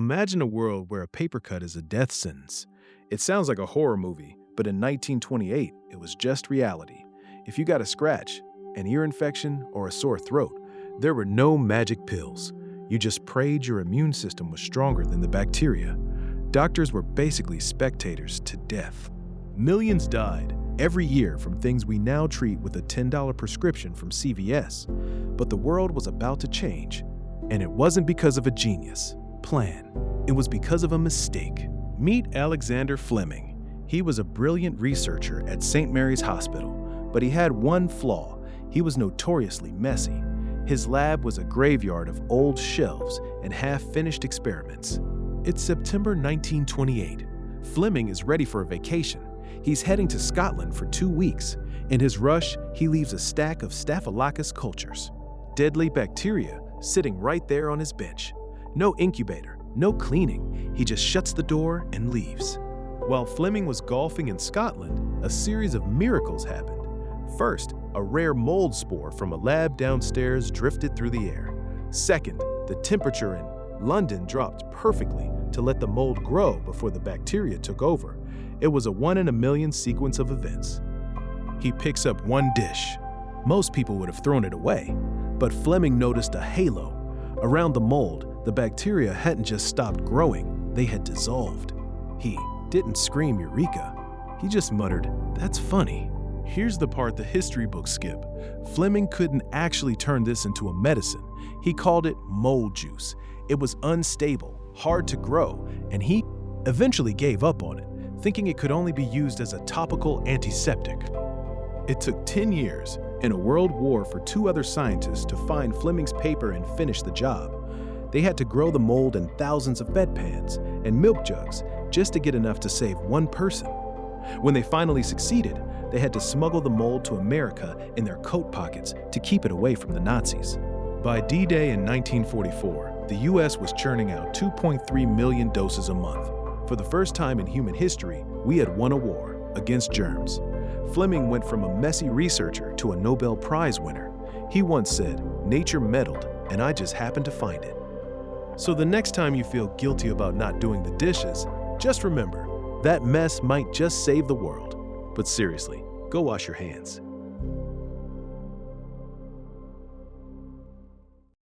Imagine a world where a paper cut is a death sentence. It sounds like a horror movie, but in 1928, it was just reality. If you got a scratch, an ear infection, or a sore throat, there were no magic pills. You just prayed your immune system was stronger than the bacteria. Doctors were basically spectators to death. Millions died every year from things we now treat with a $10 prescription from CVS. But the world was about to change, and it wasn't because of a genius plan. It was because of a mistake. Meet Alexander Fleming. He was a brilliant researcher at St. Mary's Hospital, but he had one flaw. He was notoriously messy. His lab was a graveyard of old shelves and half-finished experiments. It's September 1928. Fleming is ready for a vacation. He's heading to Scotland for 2 weeks. In his rush, he leaves a stack of Staphylococcus cultures, deadly bacteria, sitting right there on his bench. No incubator, no cleaning. He just shuts the door and leaves. While Fleming was golfing in Scotland, a series of miracles happened. First, a rare mold spore from a lab downstairs drifted through the air. Second, the temperature in London dropped perfectly to let the mold grow before the bacteria took over. It was a 1 in a million sequence of events. He picks up one dish. Most people would have thrown it away, but Fleming noticed a halo. Around the mold, the bacteria hadn't just stopped growing, they had dissolved. He didn't scream eureka. He just muttered, "That's funny." Here's the part the history books skip. Fleming couldn't actually turn this into a medicine. He called it mold juice. It was unstable, hard to grow, and he eventually gave up on it, thinking it could only be used as a topical antiseptic. It took 10 years and a world war for 2 other scientists to find Fleming's paper and finish the job. They had to grow the mold in thousands of bedpans and milk jugs just to get enough to save one person. When they finally succeeded, they had to smuggle the mold to America in their coat pockets to keep it away from the Nazis. By D-Day in 1944, the US was churning out 2.3 million doses a month. For the first time in human history, we had won a war against germs. Fleming went from a messy researcher to a Nobel Prize winner. He once said, "Nature meddled, and I just happened to find it." So the next time you feel guilty about not doing the dishes, just remember, that mess might just save the world. But seriously, go wash your hands.